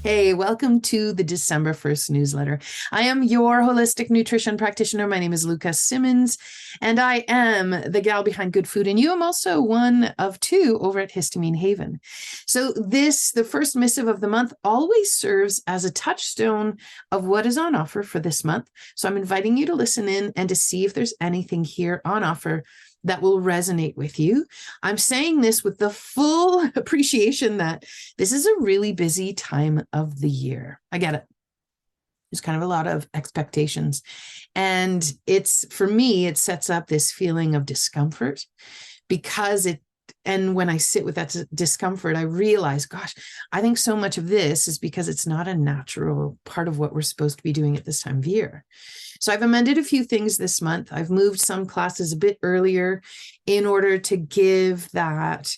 Hey, welcome to the December 1st newsletter. I am your holistic nutrition practitioner. My name is Luka Simmons, and I am the gal behind Good Food. And you am also one of two over at Histamine Haven. So the first missive of the month, always serves as a touchstone of what is on offer for this month. So I'm inviting you to listen in and to see if there's anything here on offer that will resonate with you. I'm saying this with the full appreciation that this is a really busy time of the year. I get it. There's kind of a lot of expectations. And for me, it sets up this feeling of discomfort and when I sit with that discomfort, I realize, gosh, I think so much of this is because it's not a natural part of what we're supposed to be doing at this time of year. So I've amended a few things this month. I've moved some classes a bit earlier in order to give that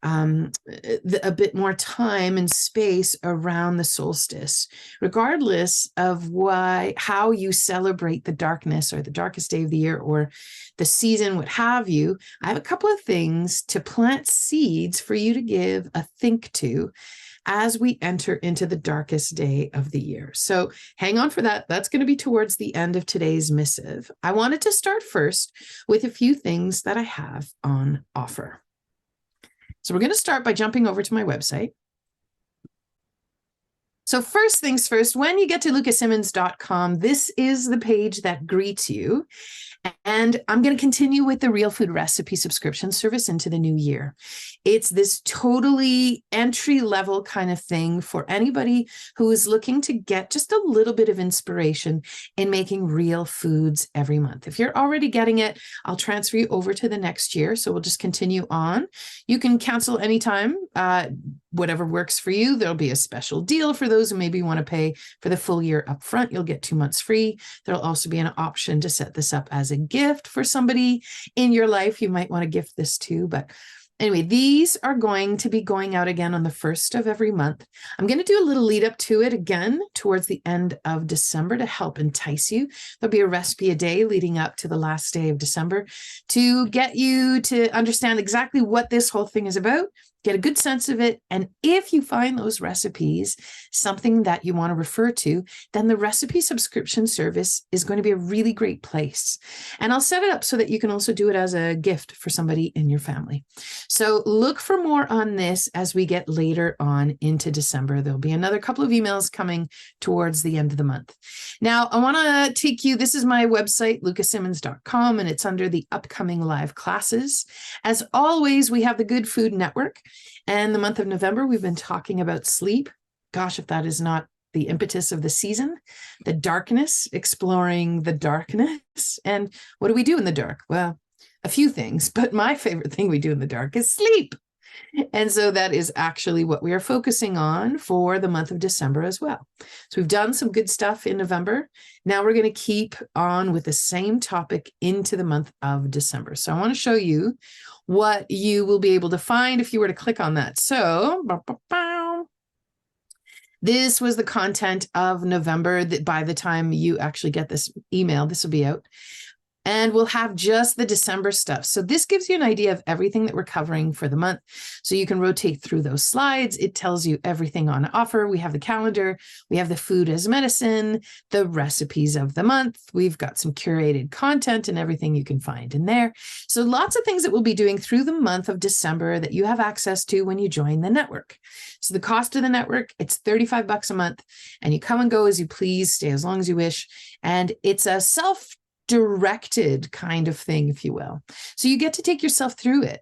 a bit more time and space around the solstice, regardless of how you celebrate the darkness or the darkest day of the year or the season, what have you. I have a couple of things to plant seeds for you to give a think to as we enter into the darkest day of the year. So hang on for that. That's going to be towards the end of today's missive. I wanted to start first with a few things that I have on offer. So we're going to start by jumping over to my website. So first things first, when you get to lukasimmons.com, this is the page that greets you. And I'm going to continue with the Real Food Recipe subscription service into the new year. It's this totally entry-level kind of thing for anybody who is looking to get just a little bit of inspiration in making real foods every month. If you're already getting it, I'll transfer you over to the next year. So we'll just continue on. You can cancel anytime, whatever works for you. There'll be a special deal for those who maybe want to pay for the full year up front. You'll get 2 months free. There'll also be an option to set this up as a gift for somebody in your life you might want to gift this to. But anyway, these are going to be going out again on the 1st of every month. I'm going to do a little lead up to it again towards the end of December to help entice you. There'll be a recipe a day leading up to the last day of December to get you to understand exactly what this whole thing is about, get a good sense of it. And if you find those recipes something that you want to refer to, then the recipe subscription service is going to be a really great place. And I'll set it up so that you can also do it as a gift for somebody in your family. So look for more on this as we get later on into December. There'll be another couple of emails coming towards the end of the month. Now, I want to take you, this is my website, lukasimmons.com, and it's under the upcoming live classes. As always, we have the Good Food Network. And the month of November, we've been talking about sleep. Gosh, if that is not the impetus of the season, the darkness, exploring the darkness. And what do we do in the dark? Well, a few things, but my favorite thing we do in the dark is sleep. And so that is actually what we are focusing on for the month of December as well. So we've done some good stuff in November. Now we're going to keep on with the same topic into the month of December. So I want to show you what you will be able to find if you were to click on that. So this was the content of November. That by the time you actually get this email, this will be out. And we'll have just the December stuff. So this gives you an idea of everything that we're covering for the month. So you can rotate through those slides. It tells you everything on offer. We have the calendar. We have the food as medicine, the recipes of the month. We've got some curated content and everything you can find in there. So lots of things that we'll be doing through the month of December that you have access to when you join the network. So the cost of the network, it's $35 a month, and you come and go as you please, stay as long as you wish. And it's a self-directed kind of thing, if you will. So you get to take yourself through it.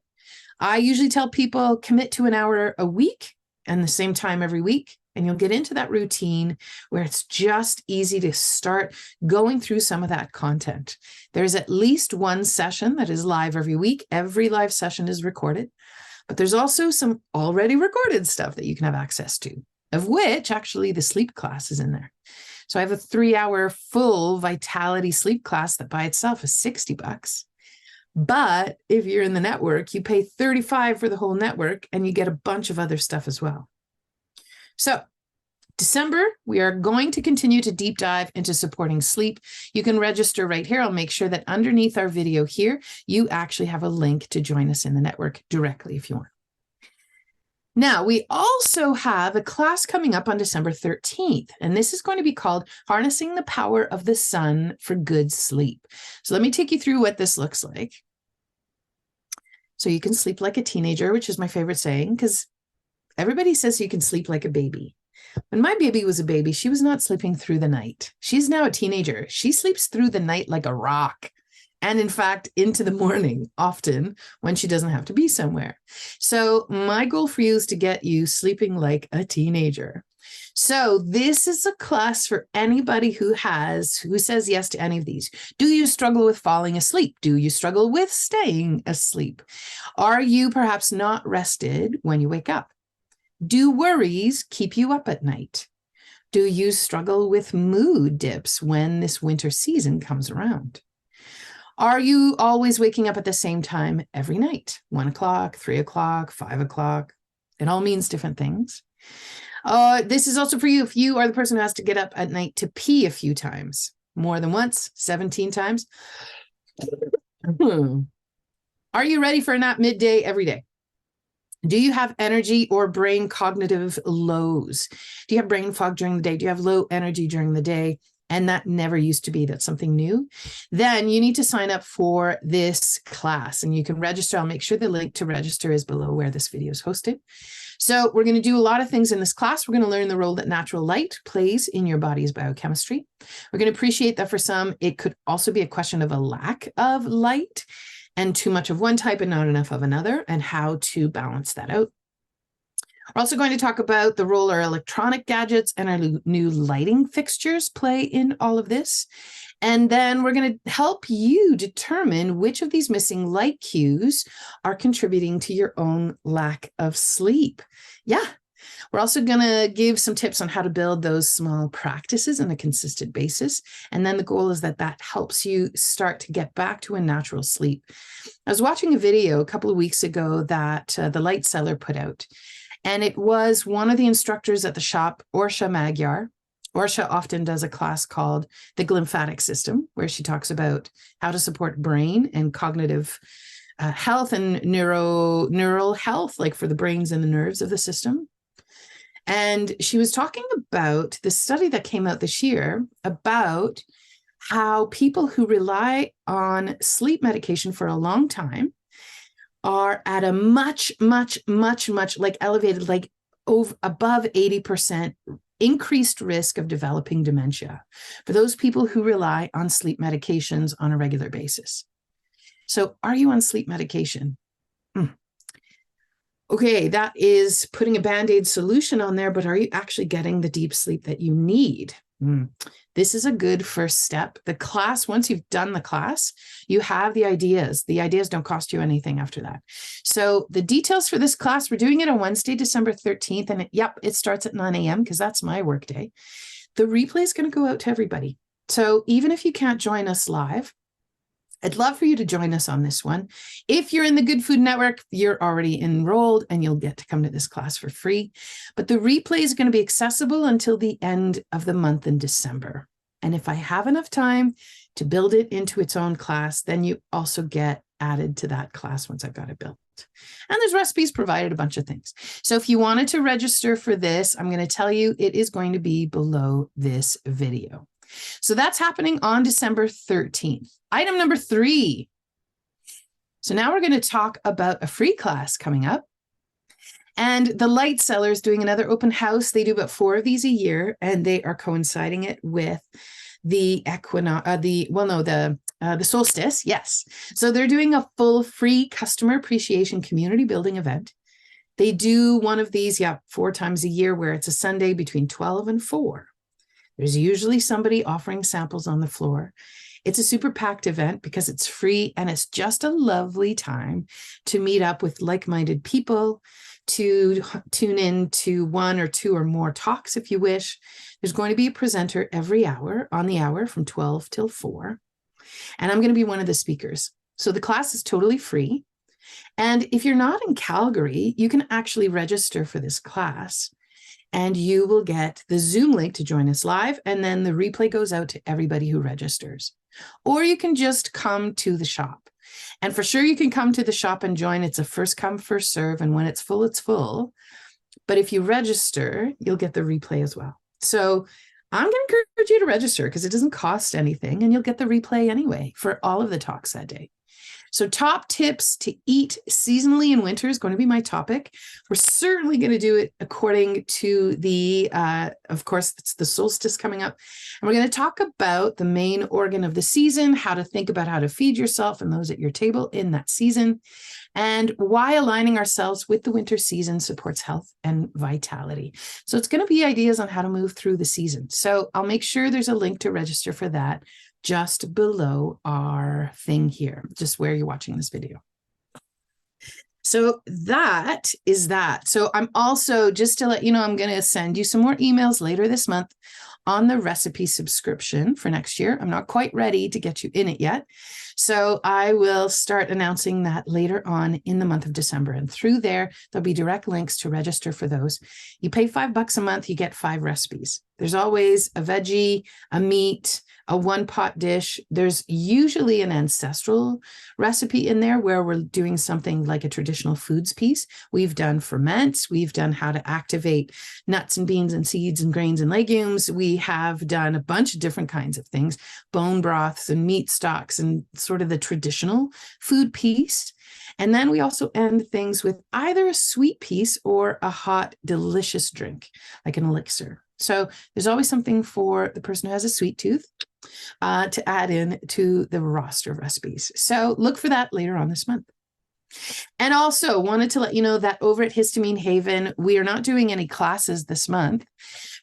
I usually tell people commit to an hour a week and the same time every week, and you'll get into that routine where it's just easy to start going through some of that content. There's at least one session that is live every week. Every live session is recorded, but there's also some already recorded stuff that you can have access to, of which actually the sleep class is in there. So I have a 3-hour full vitality sleep class that by itself is $60. But if you're in the network, you pay $35 for the whole network and you get a bunch of other stuff as well. So December, we are going to continue to deep dive into supporting sleep. You can register right here. I'll make sure that underneath our video here, you actually have a link to join us in the network directly if you want. Now, we also have a class coming up on December 13th, and this is going to be called Harnessing the Power of the Sun for Good Sleep. So let me take you through what this looks like. So you can sleep like a teenager, which is my favorite saying, because everybody says you can sleep like a baby. When my baby was a baby, she was not sleeping through the night. She's now a teenager. She sleeps through the night like a rock. And in fact, into the morning, often when she doesn't have to be somewhere. So my goal for you is to get you sleeping like a teenager. So this is a class for anybody who says yes to any of these. Do you struggle with falling asleep? Do you struggle with staying asleep? Are you perhaps not rested when you wake up? Do worries keep you up at night? Do you struggle with mood dips when this winter season comes around? Are you always waking up at the same time every night? 1 o'clock, 3 o'clock, 5 o'clock. It all means different things. This is also for you if you are the person who has to get up at night to pee a few times, more than once, 17 times. Are you ready for a nap midday every day? Do you have energy or brain cognitive lows? Do you have brain fog during the day? Do you have low energy during the day? And that never used to be. That's something new. Then you need to sign up for this class, and you can register. I'll make sure the link to register is below where this video is hosted. So we're going to do a lot of things in this class. We're going to learn the role that natural light plays in your body's biochemistry. We're going to appreciate that for some, it could also be a question of a lack of light and too much of one type and not enough of another, and how to balance that out. We're also going to talk about the role our electronic gadgets and our new lighting fixtures play in all of this. And then we're going to help you determine which of these missing light cues are contributing to your own lack of sleep. Yeah. We're also going to give some tips on how to build those small practices on a consistent basis. And then the goal is that that helps you start to get back to a natural sleep. I was watching a video a couple of weeks ago that the Light Cellar put out. And it was one of the instructors at the shop, Orsha Magyar. Orsha often does a class called the Glymphatic System, where she talks about how to support brain and cognitive health and neural health, like for the brains and the nerves of the system. And she was talking about the study that came out this year about how people who rely on sleep medication for a long time are at a much like elevated, like above 80% increased risk of developing dementia for those people who rely on sleep medications on a regular basis. So are you on sleep medication? Okay, that is putting a Band-Aid solution on there, but are you actually getting the deep sleep that you need? This is a good first step. The class, once you've done the class, you have the ideas. The ideas don't cost you anything after that. So the details for this class, we're doing it on Wednesday, December 13th. And it starts at 9 a.m. because that's my work day. The replay is going to go out to everybody. So even if you can't join us live, I'd love for you to join us on this one. If you're in the Good Food Network, you're already enrolled and you'll get to come to this class for free. But the replay is going to be accessible until the end of the month in December. And if I have enough time to build it into its own class, then you also get added to that class once I've got it built. And there's recipes provided, a bunch of things. So if you wanted to register for this, I'm going to tell you it is going to be below this video. So that's happening on December 13th. Item number 3. So now we're going to talk about a free class coming up. And the Light Cellar is doing another open house. They do about 4 of these a year, and they are coinciding it with the solstice. Yes. So they're doing a full free customer appreciation community building event. They do one of these, 4 times a year, where it's a Sunday between 12 and 4. There's usually somebody offering samples on the floor. It's a super packed event because it's free, and it's just a lovely time to meet up with like-minded people, to tune in to 1 or 2 or more talks if you wish. There's going to be a presenter every hour on the hour from 12 till 4. And I'm going to be one of the speakers. So the class is totally free. And if you're not in Calgary, you can actually register for this class. And you will get the Zoom link to join us live. And then the replay goes out to everybody who registers. Or you can just come to the shop. And for sure, you can come to the shop and join. It's a first come, first serve. And when it's full, it's full. But if you register, you'll get the replay as well. So I'm going to encourage you to register because it doesn't cost anything and you'll get the replay anyway for all of the talks that day. So top tips to eat seasonally in winter is going to be my topic. We're certainly going to do it according to the, of course, it's the solstice coming up. And we're going to talk about the main organ of the season, how to think about how to feed yourself and those at your table in that season, and why aligning ourselves with the winter season supports health and vitality. So it's going to be ideas on how to move through the season. So I'll make sure there's a link to register for that just below our thing here, just where you're watching this video. So that is that. So I'm also, just to let you know, I'm going to send you some more emails later this month on the recipe subscription for next year. I'm not quite ready to get you in it yet. So I will start announcing that later on in the month of December. And through there, there'll be direct links to register for those. You pay $5 a month, you get 5 recipes. There's always a veggie, a meat, a one-pot dish. There's usually an ancestral recipe in there where we're doing something like a traditional foods piece. We've done ferments. We've done how to activate nuts and beans and seeds and grains and legumes. We have done a bunch of different kinds of things, bone broths and meat stocks and sort of the traditional food piece. And then we also end things with either a sweet piece or a hot, delicious drink, like an elixir. So there's always something for the person who has a sweet tooth to add in to the roster of recipes. So look for that later on this month. And also wanted to let you know that over at Histamine Haven, we are not doing any classes this month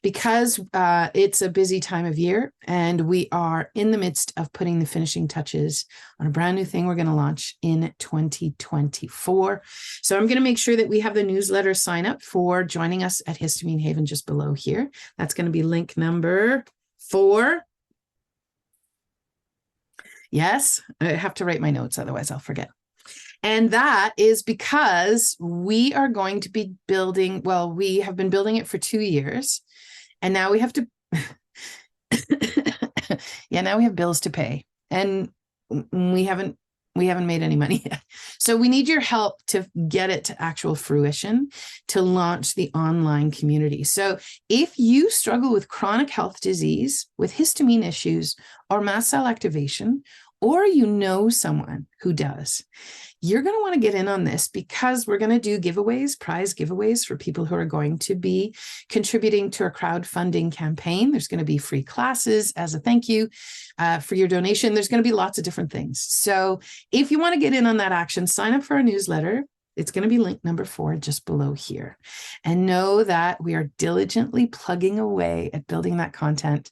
because it's a busy time of year and we are in the midst of putting the finishing touches on a brand new thing we're going to launch in 2024. So I'm going to make sure that we have the newsletter sign up for joining us at Histamine Haven just below here. That's going to be link number 4. Yes, I have to write my notes, otherwise I'll forget. And that is because we are going to be building, well, we have been building it for 2 years, and now we have to, now we have bills to pay, and we haven't made any money yet. So we need your help to get it to actual fruition, to launch the online community. So if you struggle with chronic health disease, with histamine issues, or mast cell activation, or you know someone who does, you're going to want to get in on this because we're going to do giveaways, prize giveaways for people who are going to be contributing to a crowdfunding campaign. There's going to be free classes as a thank you for your donation. There's going to be lots of different things. So if you want to get in on that action, sign up for our newsletter. It's going to be link number 4 just below here. And know that we are diligently plugging away at building that content.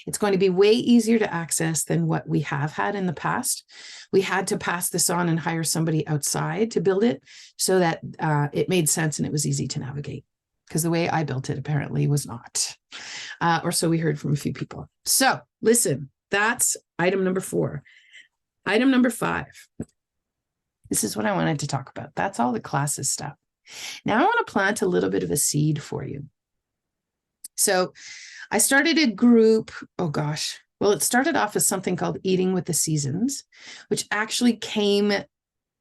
It's going to be way easier to access than what we have had in the past. We had to pass this on and hire somebody outside to build it so that it made sense and it was easy to navigate. Because the way I built it apparently was not. Or so we heard from a few people. So listen, that's item number 4. Item number 5. This is what I wanted to talk about. That's all the classes stuff. Now I want to plant a little bit of a seed for you. So I started a group, it started off as something called Eating with the Seasons, which actually came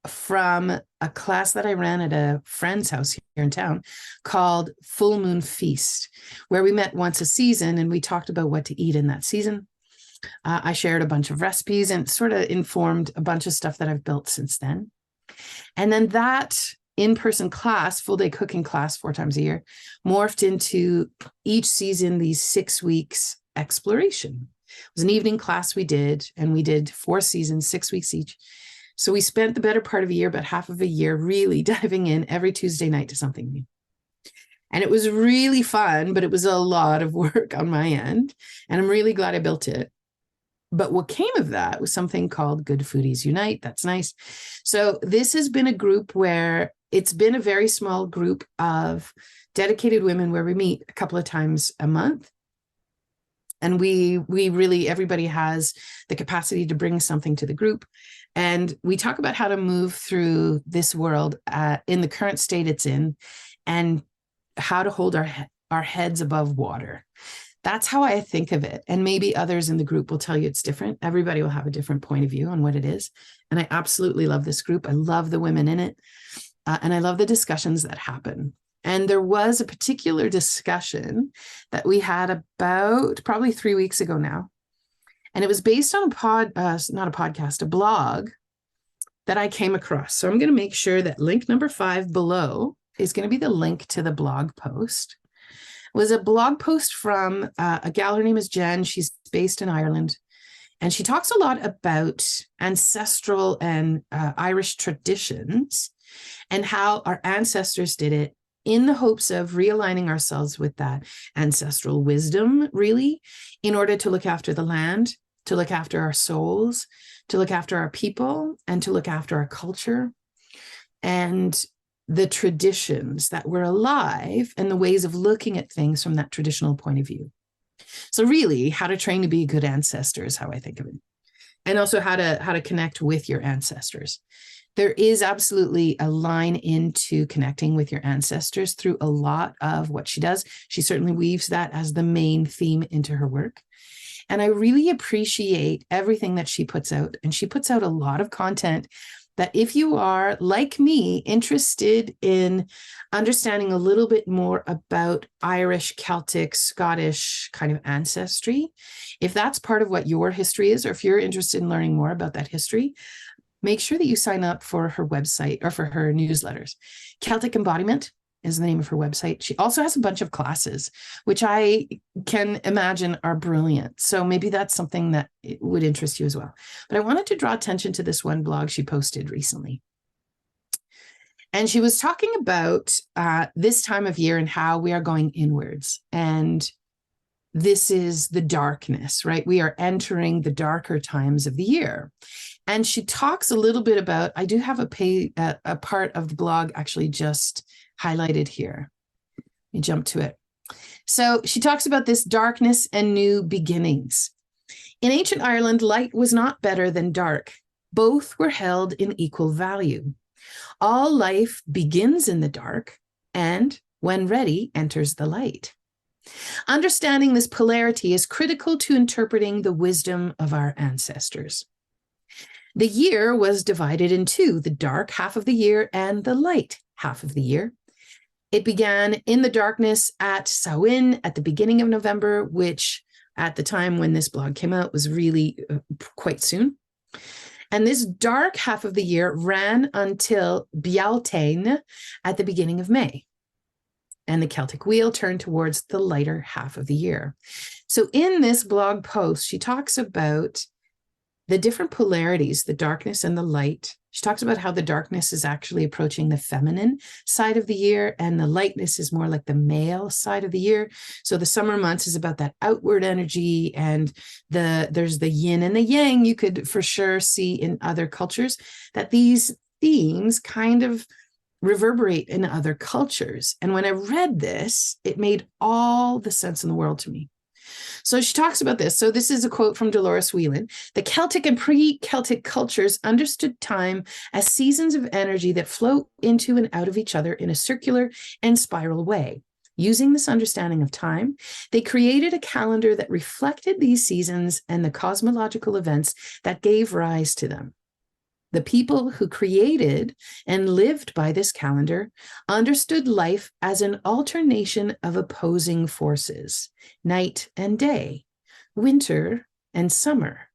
from a class that I ran at a friend's house here in town called Full Moon Feast, where we met once a season and we talked about what to eat in that season. I shared a bunch of recipes and sort of informed a bunch of stuff that I've built since then. And then that in-person class, full day cooking class 4 times a year, morphed into each season, these 6 weeks exploration. It was an evening class we did, and we did 4 seasons, 6 weeks each. So we spent the better part of a year, about half of a year, really diving in every Tuesday night to something new. And it was really fun, but it was a lot of work on my end. And I'm really glad I built it. But what came of that was something called Good Foodies Unite. That's nice. So this has been a group where it's been a very small group of dedicated women where we meet a couple of times a month. And we really, everybody has the capacity to bring something to the group. And we talk about how to move through this world in the current state it's in and how to hold our heads above water. That's how I think of it. And maybe others in the group will tell you it's different. Everybody will have a different point of view on what it is. And I absolutely love this group. I love the women in it. And I love the discussions that happen. And there was a particular discussion that we had about probably 3 weeks ago now. And it was based on not a podcast, a blog that I came across. So I'm going to make sure that link number 5 below is going to be the link to the blog post. It was a blog post from a gal, her name is Jen. She's based in Ireland. And she talks a lot about ancestral and Irish traditions and how our ancestors did it in the hopes of realigning ourselves with that ancestral wisdom, really, in order to look after the land, to look after our souls, to look after our people, and to look after our culture and the traditions that were alive and the ways of looking at things from that traditional point of view. So really, how to train to be a good ancestor is how I think of it. And also how to connect with your ancestors. There is absolutely a line into connecting with your ancestors through a lot of what she does. She certainly weaves that as the main theme into her work. And I really appreciate everything that she puts out. And she puts out a lot of content that if you are, like me, interested in understanding a little bit more about Irish, Celtic, Scottish kind of ancestry, if that's part of what your history is, or if you're interested in learning more about that history, make sure that you sign up for her website or for her newsletters. Celtic Embodiment is the name of her website. She also has a bunch of classes, which I can imagine are brilliant. So maybe that's something that would interest you as well. But I wanted to draw attention to this one blog she posted recently. And she was talking about this time of year and how we are going inwards. And this is the darkness, right? We are entering the darker times of the year. And she talks a little bit about, I do have a part of the blog actually just highlighted here. Let me jump to it. So she talks about this darkness and new beginnings. In ancient Ireland, light was not better than dark. Both were held in equal value. All life begins in the dark and, when ready, enters the light. Understanding this polarity is critical to interpreting the wisdom of our ancestors. The year was divided in two, the dark half of the year and the light half of the year. It began in the darkness at Samhain at the beginning of November, which at the time when this blog came out was really quite soon. And this dark half of the year ran until Bealtaine at the beginning of May. And the Celtic wheel turned towards the lighter half of the year. So in this blog post, she talks about the different polarities, the darkness and the light. She talks about how the darkness is actually approaching the feminine side of the year and the lightness is more like the male side of the year. So the summer months is about that outward energy, and there's the yin and the yang you could for sure see in other cultures, that these themes kind of reverberate in other cultures. And when I read this, it made all the sense in the world to me. So she talks about this. So this is a quote from Dolores Whelan. The Celtic and pre-Celtic cultures understood time as seasons of energy that flow into and out of each other in a circular and spiral way. Using this understanding of time, they created a calendar that reflected these seasons and the cosmological events that gave rise to them. The people who created and lived by this calendar understood life as an alternation of opposing forces, night and day, winter and summer,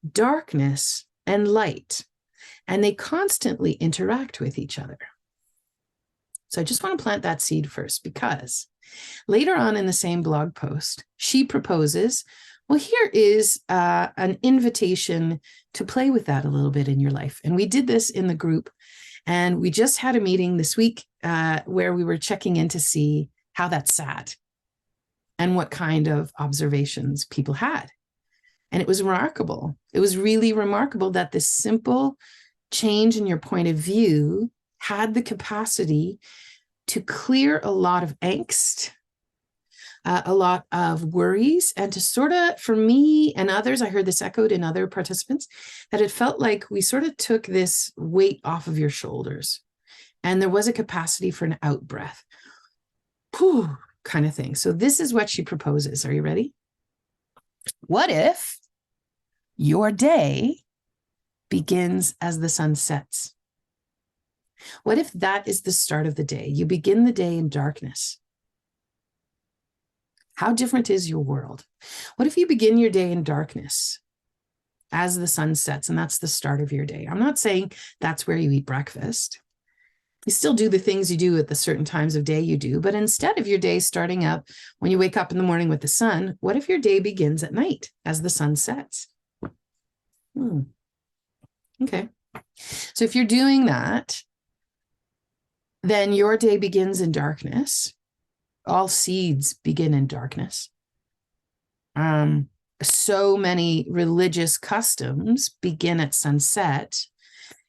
darkness and light, and they constantly interact with each other. So I just want to plant that seed first, because later on in the same blog post, she proposes, well, here is an invitation to play with that a little bit in your life. And we did this in the group. And we just had a meeting this week where we were checking in to see how that sat and what kind of observations people had. And it was remarkable. It was really remarkable that this simple change in your point of view had the capacity to clear a lot of angst, a lot of worries, and to sort of, for me and others, I heard this echoed in other participants, that it felt like we sort of took this weight off of your shoulders. And there was a capacity for an out breath, whew, kind of thing. So this is what she proposes. Are you ready? What if your day begins as the sun sets? What if that is the start of the day? You begin the day in darkness. How different is your world? What if you begin your day in darkness as the sun sets, and that's the start of your day? I'm not saying that's where you eat breakfast. You still do the things you do at the certain times of day you do, but instead of your day starting up when you wake up in the morning with the sun, what if your day begins at night as the sun sets? Okay. So if you're doing that, then your day begins in darkness. All seeds begin in darkness. So many religious customs begin at sunset,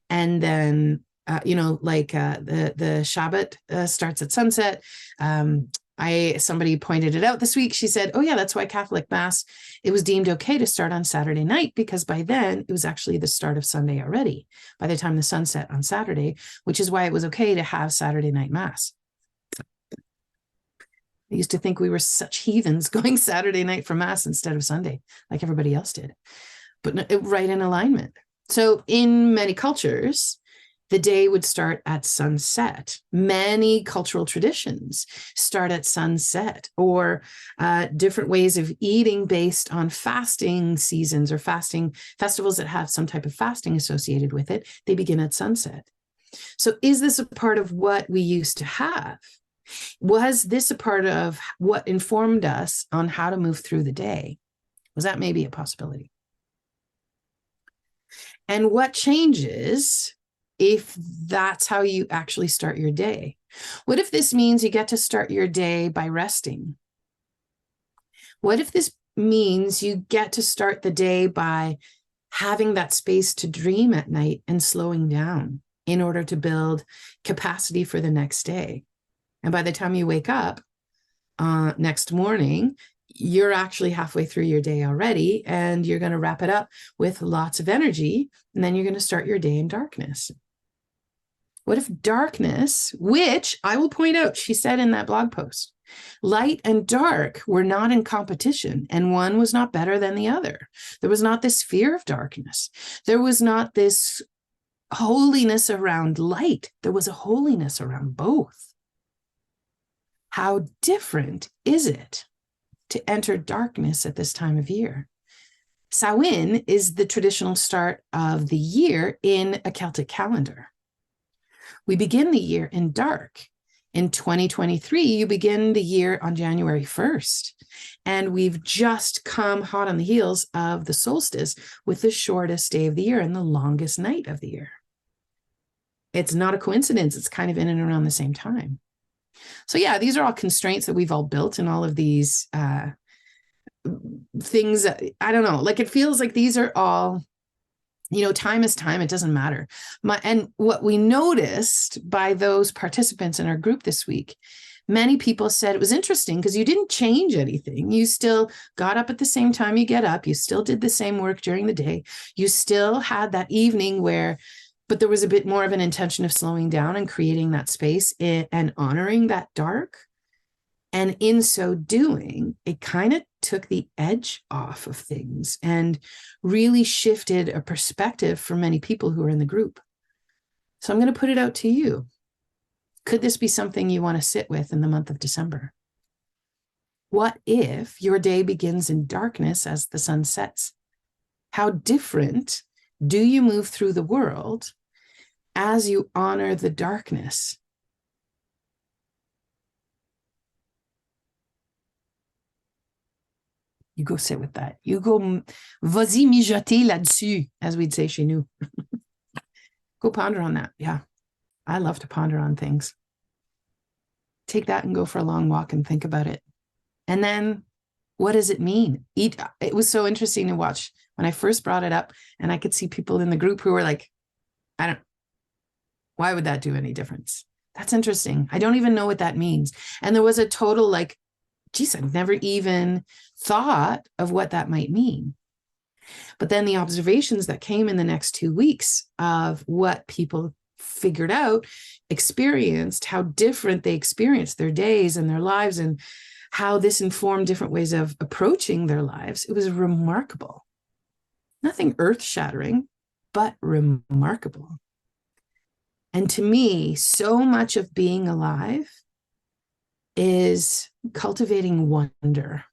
and then the Shabbat starts at sunset. Somebody pointed it out this week. She said, "Oh yeah, that's why Catholic Mass, it was deemed okay to start on Saturday night, because by then it was actually the start of Sunday already. By the time the sun set on Saturday, which is why it was okay to have Saturday night Mass." I used to think we were such heathens going Saturday night for Mass instead of Sunday, like everybody else did, but right in alignment. So in many cultures, the day would start at sunset. Many cultural traditions start at sunset, or different ways of eating based on fasting seasons or fasting festivals that have some type of fasting associated with it. They begin at sunset. So is this a part of what we used to have? Was this a part of what informed us on how to move through the day? Was that maybe a possibility? And what changes if that's how you actually start your day? What if this means you get to start your day by resting? What if this means you get to start the day by having that space to dream at night and slowing down in order to build capacity for the next day? And by the time you wake up next morning, you're actually halfway through your day already, and you're going to wrap it up with lots of energy, and then you're going to start your day in darkness. What if darkness, which I will point out, she said in that blog post, light and dark were not in competition, and one was not better than the other. There was not this fear of darkness. There was not this holiness around light. There was a holiness around both. How different is it to enter darkness at this time of year? Samhain is the traditional start of the year in a Celtic calendar. We begin the year in dark. In 2023, you begin the year on January 1st. And we've just come hot on the heels of the solstice with the shortest day of the year and the longest night of the year. It's not a coincidence. It's kind of in and around the same time. So yeah, these are all constraints that we've all built, and all of these things. I don't know, like it feels like these are all, time is time. It doesn't matter. And what we noticed by those participants in our group this week, many people said it was interesting because you didn't change anything. You still got up at the same time you get up. You still did the same work during the day. You still had that evening but there was a bit more of an intention of slowing down and creating that space and honoring that dark. And in so doing, it kind of took the edge off of things and really shifted a perspective for many people who are in the group. So I'm going to put it out to you. Could this be something you want to sit with in the month of December? What if your day begins in darkness as the sun sets? How different do you move through the world as you honor the darkness? You go sit with that. You go, vas-y mijoter là-dessus, as we'd say chez nous. Go ponder on that. Yeah, I love to ponder on things. Take that and go for a long walk and think about it. And then, what does it mean? It was so interesting to watch when I first brought it up, and I could see people in the group who were like, why would that do any difference? That's interesting. I don't even know what that means. And there was a total geez, I've never even thought of what that might mean. But then the observations that came in the next 2 weeks of what people figured out, experienced, how different they experienced their days and their lives, and how this informed different ways of approaching their lives. It was remarkable. Nothing earth-shattering, but remarkable. And to me, so much of being alive is cultivating wonder.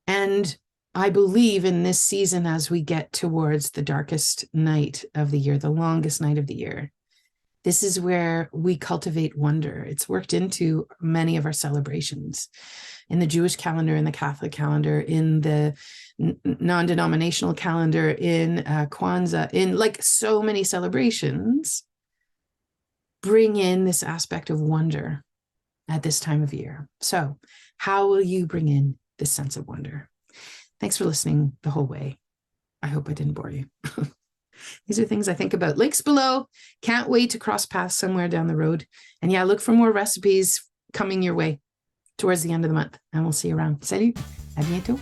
And I believe in this season, as we get towards the darkest night of the year, the longest night of the year, this is where we cultivate wonder. It's worked into many of our celebrations in the Jewish calendar, in the Catholic calendar, in the non-denominational calendar, in Kwanzaa, in like so many celebrations, bring in this aspect of wonder at this time of year. So how will you bring in this sense of wonder? Thanks for listening the whole way. I hope I didn't bore you. These are things I think about. Links below. Can't wait to cross paths somewhere down the road. And yeah, look for more recipes coming your way towards the end of the month. And we'll see you around. Salut, à bientôt.